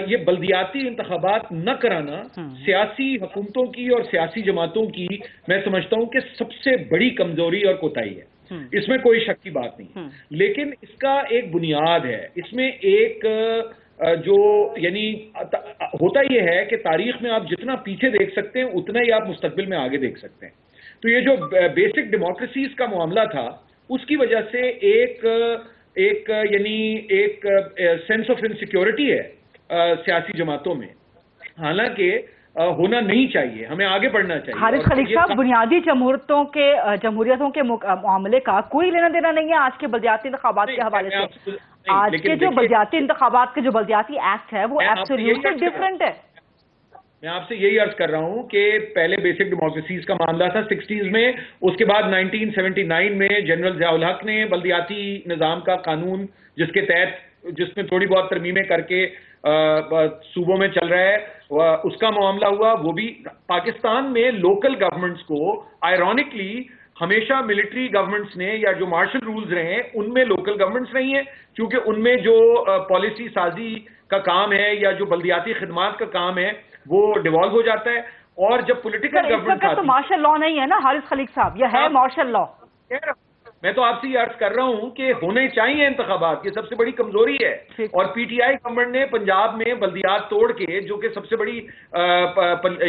ये बल्दियाती इंतखाबात न कराना सियासी हुकूमतों की और सियासी जमातों की मैं समझता हूं कि सबसे बड़ी कमजोरी और कोताही है। इसमें कोई शक की बात नहीं। लेकिन इसका एक बुनियाद है। इसमें एक जो यानी होता यह है कि तारीख में आप जितना पीछे देख सकते हैं उतना ही आप मुस्तकबिल में आगे देख सकते हैं। तो ये जो बेसिक डेमोक्रेसीज का मामला था उसकी वजह से एक सेंस ऑफ इनसिक्योरिटी है सियासी जमातों में। हालांकि होना नहीं चाहिए, हमें आगे बढ़ना चाहिए। हारिस खलीक साहब, बुनियादी जमहूरियतों के मामले का कोई लेना देना नहीं है आज के बल्दियाती इंतखाबात के हवाले से। आज के जो बल्दियाती इंतखाबात के जो बल्दियाती एक्ट है वो एब्सोल्युटली डिफरेंट है। मैं आपसे यही अर्ज कर रहा हूं कि पहले बेसिक डेमोक्रेसीज का मामला था 60s में, उसके बाद 1979 में जनरल ज़ियाउल हक ने बल्दियाती निज़ाम का कानून जिसमें थोड़ी बहुत तरमीमें करके सूबों में चल रहा है उसका मामला हुआ। वो भी पाकिस्तान में लोकल गवर्नमेंट्स को आयरॉनिकली हमेशा मिलिट्री गवर्नमेंट्स ने या जो मार्शल रूल्स रहे हैं उनमें लोकल गवर्नमेंट्स नहीं है, क्योंकि उनमें जो पॉलिसी साजी का काम है या जो बल्दियाती खिदमात का काम है वो डिवॉल्व हो जाता है। और जब पॉलिटिकल गवर्नमेंट तो मार्शल लॉ नहीं है ना हारिस खलीक साहब, यह है मार्शल लॉ। मैं तो आपसे ये अर्ज कर रहा हूं कि होने चाहिए इंतखाबात, ये सबसे बड़ी कमजोरी है। और पीटीआई गवर्नमेंट ने पंजाब में बल्दियात तोड़ के, जो कि सबसे बड़ी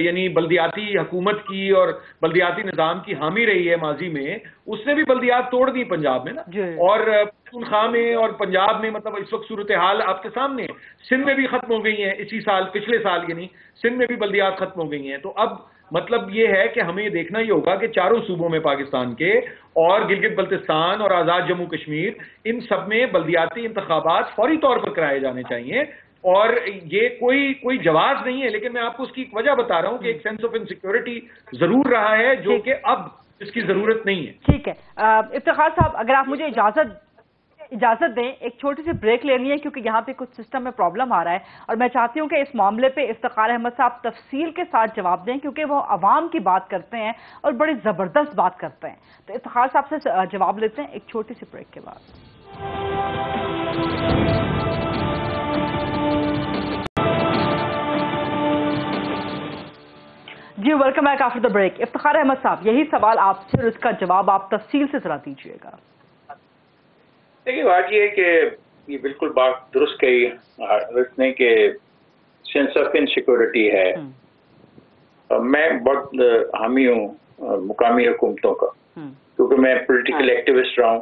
यानी बल्दियाती हुकूमत की और बल्दियाती निज़ाम की हामी रही है माजी में, उसने भी बल्दियात तोड़ दी पंजाब में ना। और पख्तूनख्वा में और पंजाब में मतलब इस वक्त सूरत हाल आपके सामने है। सिंध में भी खत्म हो गई है इसी साल, पिछले साल यानी सिंध में भी बल्दियात खत्म हो गई हैं। तो अब मतलब ये है कि हमें देखना ही होगा कि चारों सूबों में पाकिस्तान के और गिलगित बल्तिस्तान और आज़ाद जम्मू कश्मीर, इन सब में बल्दियाती इंतखाबात फौरी तौर पर कराए जाने चाहिए। और ये कोई जवाब नहीं है, लेकिन मैं आपको उसकी वजह बता रहा हूं कि एक सेंस ऑफ इनसिक्योरिटी जरूर रहा है, जो कि अब इसकी जरूरत नहीं है। ठीक है, इफ्तिखार साहब, अगर आप मुझे इजाजत दें, एक छोटी सी ब्रेक लेनी है क्योंकि यहाँ पे कुछ सिस्टम में प्रॉब्लम आ रहा है और मैं चाहती हूँ कि इस मामले पे इफ्तिखार अहमद साहब तफसील के साथ जवाब दें, क्योंकि वो अवाम की बात करते हैं और बड़ी जबरदस्त बात करते हैं। तो इफ्तिखार साहब से जवाब लेते हैं एक छोटी सी ब्रेक के बाद। जी welcome back after the break. Iftikhar Ahmad साहब, यही सवाल आपसे और इसका जवाब आप तफसील से जरा दीजिएगा। देखिए, बात ये है कि ये बिल्कुल बात दुरुस्त कही इसने कि सेंस ऑफ इनसिक्योरिटी है। मैं बहुत हामी हूँ मुकामी हुकूमतों का, क्योंकि मैं पॉलिटिकल एक्टिविस्ट रहा हूँ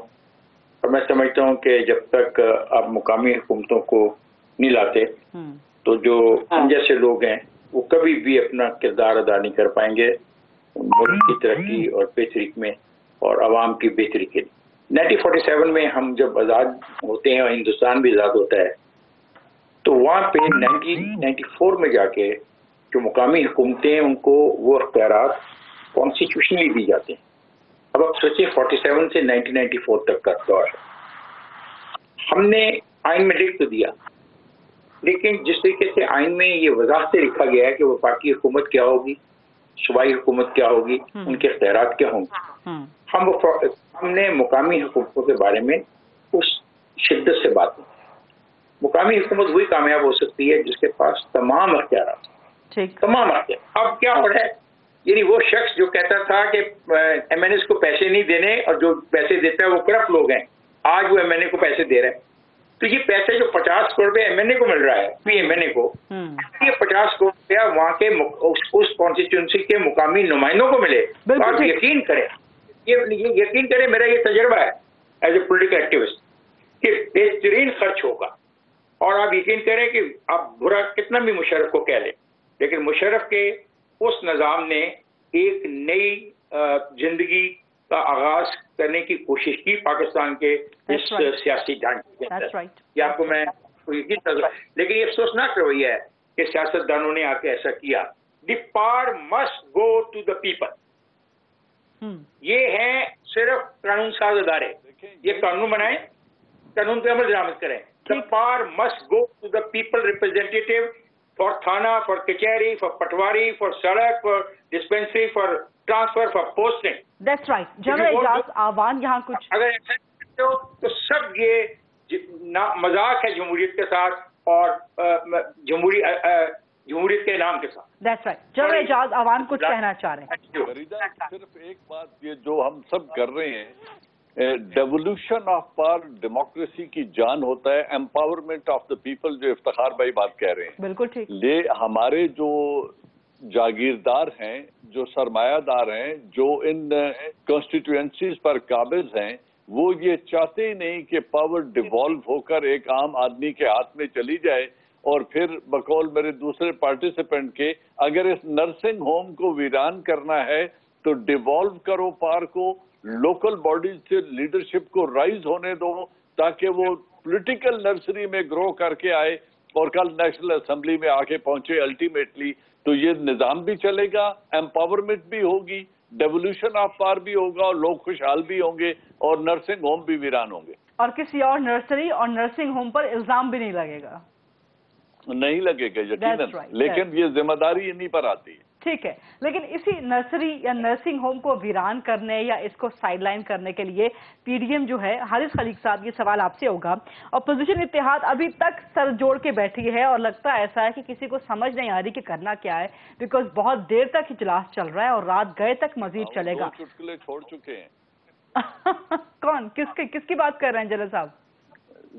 और मैं समझता हूँ कि जब तक आप मुकामी हुकूमतों को नहीं लाते तो जो हम जैसे लोग हैं वो कभी भी अपना किरदार अदा नहीं कर पाएंगे मुल्क की तरक्की और बेहतरी में और आवाम की बेहतरी के लिए। 1947 में हम जब आज़ाद होते हैं और हिंदुस्तान भी आज़ाद होता है, तो वहाँ पे 1994 में जाके जो मुकामी हुकूमतें हैं उनको वो अख्तियारात कॉन्स्टिट्यूशनली दी जाते हैं। अब आप सोचिए 47 से 1994 तक का दौर है। हमने आइन में लिख तो दिया, लेकिन जिस तरीके से आइन में ये वजाहत से लिखा गया है कि वफाकी हुकूमत क्या होगी, सूबाई हुकूमत क्या होगी, उनके अख्तियारात क्या होंगे, हमने मुकामी हुकूमतों के बारे में उस शिद्दत से बात की। मुकामी हुकूमत वही कामयाब हो सकती है जिसके पास तमाम अख्तियार, तमाम अख्तियार। अब क्या हो रहा है, यानी वो शख्स जो कहता था कि एमएनएस को पैसे नहीं देने और जो पैसे देता है वो करप्ट लोग हैं, आज वो एमएनए को पैसे दे रहा है। तो ये पैसे जो 50 करोड़ रुपया एमएनए को मिल रहा है, एमएनए को, ये 50 करोड़ रुपया वहाँ के उस कॉन्स्टिट्यूंसी के मुकामी नुमाइंदों को मिले। तो आप यकीन करें, ये यकीन करें, मेरा ये तजर्बा है एज ए पॉलिटिकल एक्टिविस्ट कि बेहतरीन खर्च होगा। और आप यकीन करें कि आप बुरा कितना भी मुशर्रफ को कह लें, लेकिन मुशर्रफ के उस निज़ाम ने एक नई जिंदगी का आगाज करने की कोशिश की पाकिस्तान के इस सियासी ढांचे के अंदर। ये आपको मैं यकीन, लेकिन ये अफसोसनाक रवैया है कि सियासतदानों ने आके ऐसा किया। The power must go to the people. ये है सिर्फ कानून साज अदारे, ये कानून बनाए, कानून पे अमल दरामद करें। The power must go to the people representative, for thana, for kachehri, for patwari, for sadak, for dispensary, for transfer, for posting. That's right. General Ejaz Awan यहाँ कुछ अगर ऐसा हो तो सब ये मजाक है जमहूरियत के साथ और जमहूरियत के नाम के साथ। That's right. जनरल एजाज आवान कुछ कहना चाह रहे हैं। फरीदा, सिर्फ एक बात, ये जो हम सब कर रहे हैं, डेवोल्यूशन ऑफ पावर डेमोक्रेसी की जान होता है, एम्पावरमेंट ऑफ द पीपल, जो इफ्तिखार भाई बात कह रहे हैं। बिल्कुल ठीक। ये हमारे जो जागीरदार हैं, जो सरमायादार हैं, जो इन कॉन्स्टिट्यूएंसीज पर काबिज हैं, वो ये चाहते ही नहीं कि पावर डिवॉल्व होकर एक आम आदमी के हाथ में चली जाए। और फिर बकौल मेरे दूसरे पार्टिसिपेंट के, अगर इस नर्सिंग होम को वीरान करना है तो डिवॉल्व करो पावर को, लोकल बॉडीज से लीडरशिप को राइज होने दो ताकि वो पॉलिटिकल नर्सरी में ग्रो करके आए और कल नेशनल असेंबली में आके पहुंचे अल्टीमेटली। तो ये निजाम भी चलेगा, एम्पावरमेंट भी होगी, डेवोल्यूशन ऑफ पावर भी होगा और लोग खुशहाल भी होंगे और नर्सिंग होम भी वीरान होंगे। और किसी और नर्सरी और नर्सिंग होम पर इल्जाम भी नहीं लगेगा। नहीं लगेगा यकीनन, लेकिन ये जिम्मेदारी इन्हीं पर आती है। ठीक है, लेकिन इसी नर्सरी या नर्सिंग होम को वीरान करने या इसको साइडलाइन करने के लिए पीडीएम जो है, हारिस खलीक साहब, ये सवाल आपसे होगा, अपोजिशन इत्तेहाद अभी तक सर जोड़ के बैठी है और लगता ऐसा है कि किसी को समझ नहीं आ रही कि करना क्या है, बिकॉज बहुत देर तक इजलास चल रहा है और रात गए तक मजीद चलेगा। चुटकुले छोड़ चुके हैं। कौन, किसकी बात कर रहे हैं जनरल साहब?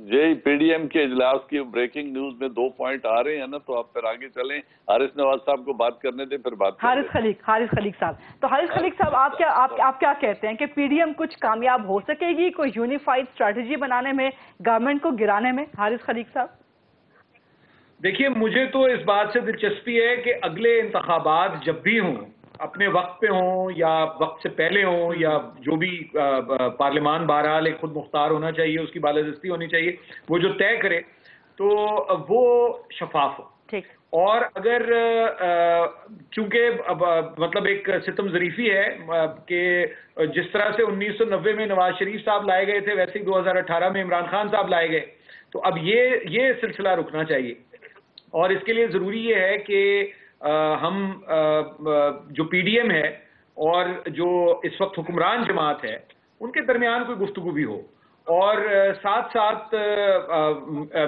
यही पीडीएम के इजलास की ब्रेकिंग न्यूज में 2 पॉइंट आ रहे हैं ना, तो आप फिर आगे चलें। हारिस नवाज साहब को बात करने दें, फिर बात हारिस खलीक साहब। तो हारिस खलीक साहब, आप क्या कहते हैं कि पीडीएम कुछ कामयाब हो सकेगी कोई यूनिफाइड स्ट्रेटजी बनाने में, गवर्नमेंट को गिराने में? हारिस खलीक साहब देखिए, मुझे तो इस बात से दिलचस्पी है कि अगले इंतखाबात जब भी हों, अपने वक्त पे हों या वक्त से पहले हों, या जो भी पार्लियामान बहरहाल एक खुद मुख्तार होना चाहिए, उसकी बालादस्ती होनी चाहिए, वो जो तय करे तो वो शफाफ हो। ठीक। और अगर चूंकि मतलब एक सितम ज़रीफ़ी है कि जिस तरह से 1990 में नवाज शरीफ साहब लाए गए थे, वैसे ही 2018 में इमरान खान साहब लाए गए, तो अब ये सिलसिला रुकना चाहिए। और इसके लिए ज़रूरी ये है कि हम जो पीडीएम है और जो इस वक्त हुक्मरान जमात है, उनके दरमियान कोई गुफ्तगू भी हो। और साथ साथ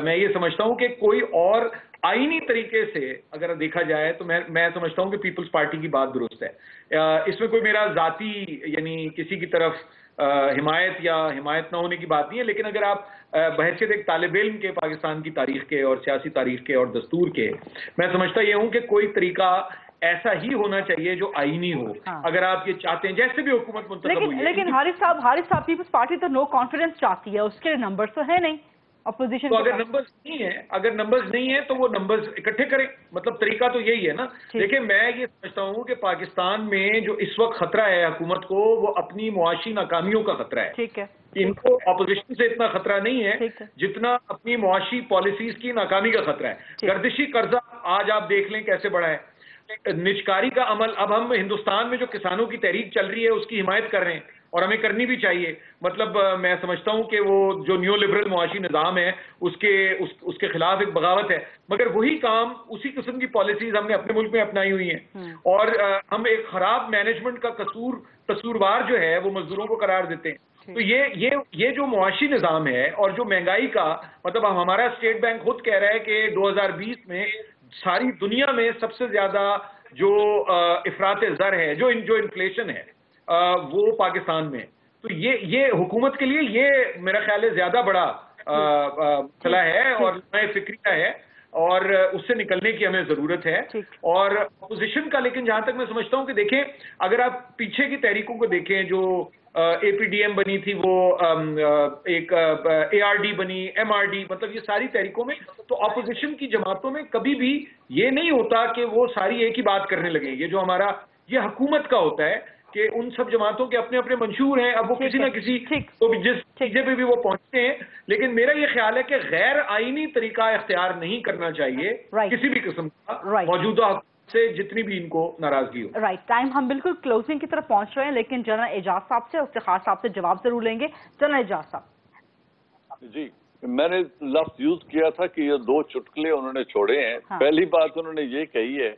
मैं ये समझता हूँ कि कोई और आईनी तरीके से अगर देखा जाए तो मैं समझता हूँ कि पीपल्स पार्टी की बात दुरुस्त है। इसमें कोई मेरा ज़ाती यानी किसी की तरफ हिमायत या हिमायत ना होने की बात नहीं है, लेकिन अगर आप बहैसियत एक तालिब इल्म के पाकिस्तान की तारीख के और सियासी तारीख के और दस्तूर के, मैं समझता ये हूँ कि कोई तरीका ऐसा ही होना चाहिए जो आईनी हो। हाँ। अगर आप ये चाहते हैं, जैसे भी हुकूमत मुंतखब हुई है, लेकिन हारिस साहब पीपल्स पार्टी तो नो कॉन्फिडेंस चाहती है, उसके नंबर तो है नहीं अपोजिशन। तो अगर नंबर्स नहीं है तो वो नंबर्स इकट्ठे करें, मतलब तरीका तो यही है ना। देखिए, मैं ये समझता हूँ कि पाकिस्तान में जो इस वक्त खतरा है हुकूमत को, वो अपनी मुआशी नाकामियों का खतरा है। ठीक है। इनको अपोजिशन से इतना खतरा नहीं है जितना अपनी मुआशी पॉलिसीज की नाकामी का खतरा है। गर्दिशी कर्जा आज आप देख लें कैसे बढ़ा है, निजकारी का अमल। अब हम हिंदुस्तान में जो किसानों की तहरीक चल रही है उसकी हिमायत कर रहे हैं, और हमें करनी भी चाहिए। मतलब मैं समझता हूं कि वो जो न्यू लिबरल मुआशी निज़ाम है उसके खिलाफ एक बगावत है, मगर वही काम, उसी किस्म की पॉलिसीज हमने अपने मुल्क में अपनाई हुई हैं। और हम एक खराब मैनेजमेंट का कसूरवार जो है वो मजदूरों को करार देते हैं। तो ये जो मुआशी निज़ाम है और जो महंगाई का, मतलब हमारा स्टेट बैंक खुद कह रहा है कि 2020 में सारी दुनिया में सबसे ज्यादा जो इफरात ज़र है, जो इन्फ्लेशन है, वो पाकिस्तान में। तो ये हुकूमत के लिए ये मेरा ख्याल है ज्यादा बड़ा मसला है और नए फिक्रिया है, और उससे निकलने की हमें जरूरत है। और अपोजिशन का, लेकिन जहां तक मैं समझता हूं कि देखें, अगर आप पीछे की तहरीकों को देखें, जो एपीडीएम बनी थी, वो एक एआरडी बनी, एमआरडी, मतलब ये सारी तहरीकों में, तो अपोजिशन की जमातों में कभी भी ये नहीं होता कि वो सारी एक ही बात करने लगे। ये जो हमारा ये हुकूमत का होता है कि उन सब जमातों के अपने अपने मंशूर हैं, अब वो किसी ना किसी तो जिस नतीजे पे भी वो पहुंचते हैं। लेकिन मेरा ये ख्याल है कि गैर आईनी तरीका इख्तियार नहीं करना चाहिए किसी भी किस्म का, मौजूदा से जितनी भी इनको नाराजगी हो। राइट। टाइम हम बिल्कुल क्लोजिंग की तरफ पहुंच रहे हैं, लेकिन जनरल एजाज साहब से, उससे खास साहब से जवाब जरूर लेंगे। जनरल एजाज साहब जी, मैंने लफ्ज यूज किया था कि ये 2 चुटकुले उन्होंने छोड़े हैं। हाँ। पहली बात उन्होंने ये कही है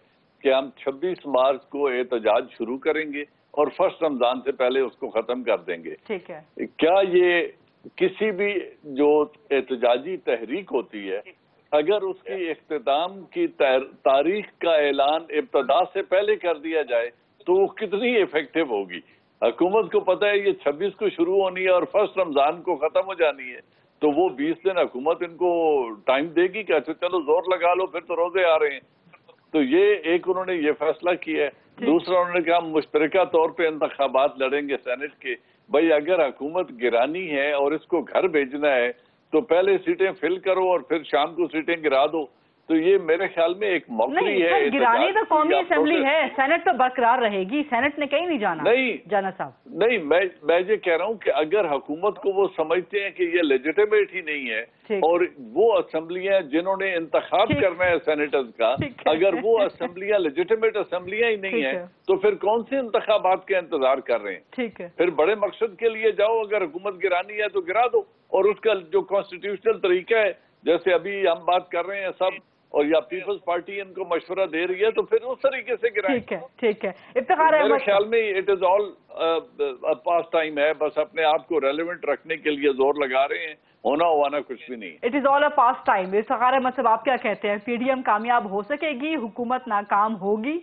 कि हम 26 मार्च को एहतजाज शुरू करेंगे और 1 रमजान से पहले उसको खत्म कर देंगे। ठीक है। क्या ये किसी भी जो एहतजाजी तहरीक होती है, अगर उसकी इख्तिताम की तारीख का ऐलान इब्तदा से पहले कर दिया जाए तो वो कितनी इफेक्टिव होगी? हुकूमत को पता है ये 26 को शुरू होनी है और 1 रमजान को खत्म हो जानी है, तो वो 20 दिन हुकूमत इनको टाइम देगी क्या? चलो जोर लगा लो, फिर तो रोजे आ रहे हैं। तो ये एक उन्होंने ये फैसला किया है। दूसरा उन्होंने कहा मुश्तरका तौर पे इंतखाबात लड़ेंगे सेनेट के। भाई, अगर हुकूमत गिरानी है और इसको घर भेजना है तो पहले सीटें फिल करो और फिर शाम को सीटें गिरा दो। तो ये मेरे ख्याल में एक मौकरी है। गिरानी तो कौमी असेंबली है, सेनेट तो बरकरार रहेगी, सेनेट ने कहीं नहीं जाना। नहीं जाना साहब, नहीं, मैं ये कह रहा हूँ कि अगर हुकूमत को वो समझते हैं कि ये लेजिटिमेट ही नहीं है और वो असेंबलियां जिन्होंने इंतखाब करना है सेनेटर्स का, अगर वो असेंबलियां लेजिटिमेट असेंबलियां ही नहीं है तो फिर कौन से इंतखाबात का इंतजार कर रहे हैं? ठीक है। फिर बड़े मकसद के लिए जाओ, अगर हुकूमत गिरानी है तो गिरा दो, और उसका जो कॉन्स्टिट्यूशनल तरीका है, जैसे अभी हम बात कर रहे हैं सब, और या पीपल्स पार्टी इनको मशवरा दे रही है, तो फिर उस तरीके से गिराएं। ठीक है, ठीक है। इफ्तिखार मेरे ख्याल में it is all pass time है, बस अपने आप को रेलेवेंट रखने के लिए जोर लगा रहे हैं, होना हुआना कुछ भी नहीं। It is all a pass time. Iftikhar मतलब आप क्या कहते हैं, पीडीएम कामयाब हो सकेगी, हुकूमत नाकाम होगी?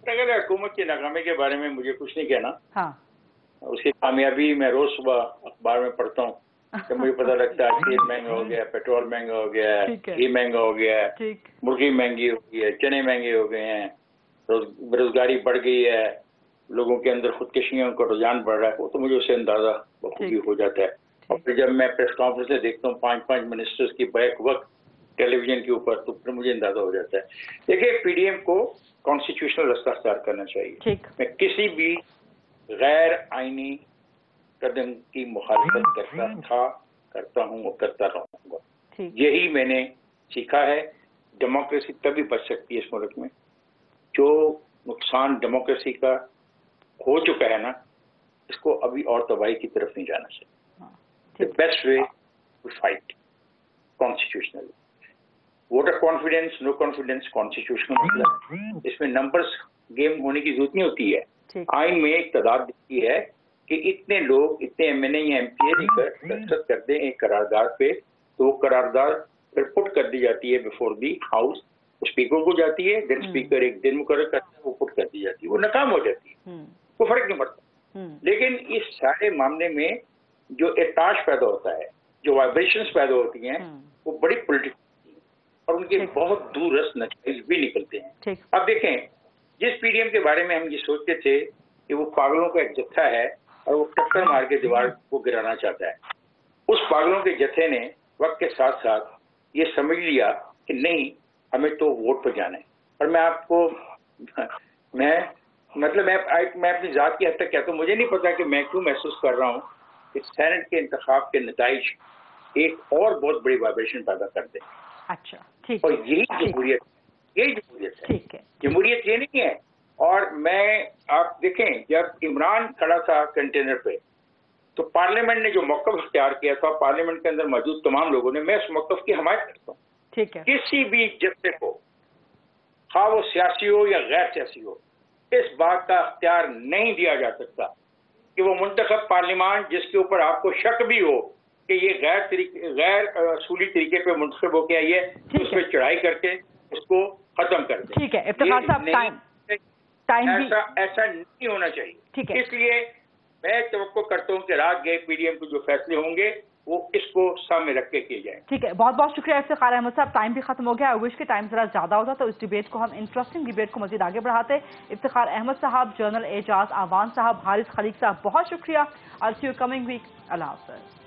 अगर हुकूमत की नाकामी के बारे में मुझे कुछ नहीं कहना। हाँ। उसकी कामयाबी मैं रोज सुबह अखबार में पढ़ता हूँ, तो मुझे पता लगता है तेल महंगा हो गया, पेट्रोल महंगा हो गया है, घी महंगा हो गया है, मुर्गी महंगी हो गई है, चने महंगे हो गए हैं, बेरोजगारी बढ़ गई है, लोगों के अंदर खुदकशियों का रुझान बढ़ रहा है, वो तो मुझे उससे अंदाजा बखूबी हो जाता है। और फिर जब मैं प्रेस कॉन्फ्रेंस में देखता हूँ 5-5 मिनिस्टर्स की बैक वक्त टेलीविजन के ऊपर, तो फिर मुझे अंदाजा हो जाता है। देखिए, पीडीएम को कॉन्स्टिट्यूशनल रास्ता अख्तियार करना चाहिए। मैं किसी भी गैर आईनी कदम की मुखालफत करता था, करता हूँ और करता रहूंगा। यही मैंने सीखा है। डेमोक्रेसी तभी बच सकती है इस मुल्क में, जो नुकसान डेमोक्रेसी का हो चुका है ना, इसको अभी और तबाही की तरफ नहीं जाना चाहिए। The best way to fight constitutionally. Voter confidence, no confidence constitutional मतलब, इसमें नंबर्स गेम होने की जरूरत नहीं होती है। आइन में एक तादाद दिखती है कि इतने लोग, इतने एमएनए या एमपीए दस्तखत कर दें एक करारदाद पे, तो वो करारदाद फिर पुट कर दी जाती है बिफोर दी हाउस, स्पीकर को जाती है, देन स्पीकर एक दिन मुकर्रर करता है, वो पुट कर दी जाती है, वो नाकाम हो जाती है, वो फर्क नहीं पड़ता। लेकिन इस सारे मामले में जो एताश पैदा होता है, जो वाइब्रेशंस पैदा होती हैं, वो बड़ी पॉलिटिकल और उनके बहुत दूरस्थ नतीजे भी निकलते हैं। अब देखें, जिस पीडीएम के बारे में हम ये सोचते थे कि वो पागलों का एक जत्था है और वो टक्कर मार के दीवार को गिराना चाहता है, उस पागलों के जत्थे ने वक्त के साथ साथ ये समझ लिया कि नहीं, हमें तो वोट पर जाना है। और मैं आपको मैं अपनी जात की हद तक कहता हूँ, मुझे नहीं पता कि मैं क्यों महसूस कर रहा हूँ कि सेनेट के इंतखाब के नताइज एक और बहुत बड़ी वाइब्रेशन पैदा कर दे। अच्छा, ठीक। और यही जमहूरियत है। जमहूरियत ये नहीं है। और आप देखें, जब इमरान खड़ा था कंटेनर पे, तो पार्लियामेंट ने जो मौक़िफ़ इख्तियार किया था, पार्लियामेंट के अंदर मौजूद तमाम लोगों ने, मैं उस मौक़िफ़ की हमायत करता हूँ। ठीक है। किसी भी जत्थे को, ख़ाह वो सियासी हो या गैर सियासी हो, इस बात का इख्तियार नहीं दिया जा सकता कि वो मुंतखब पार्लियामान, जिसके ऊपर आपको शक भी हो कि ये गैर असूली तरीके पे मुंतखब होकर आई है, उस पर चढ़ाई करके उसको खत्म कर दे। ठीक है, इफ्तिखार साहब, ऐसा नहीं होना चाहिए। ठीक है। इसलिए मैं तवक्को करता हूँ कि रात गए पीडीएम के जो फैसले होंगे वो इसको सामने रख के किए जाए। ठीक है, बहुत बहुत शुक्रिया इफ्तिखार अहमद साहब। टाइम भी खत्म हो गया, आई विश के टाइम जरा ज्यादा होता तो इस डिबेट को हम इंटरेस्टिंग डिबेट को मजीद आगे बढ़ाते। इफ्तिखार अहमद साहब, जनरल एजाज आवान साहब, हारिस खलीक साहब, बहुत शुक्रिया। आई सी यू कमिंग वीक। अल्लाह हाफ़िज़।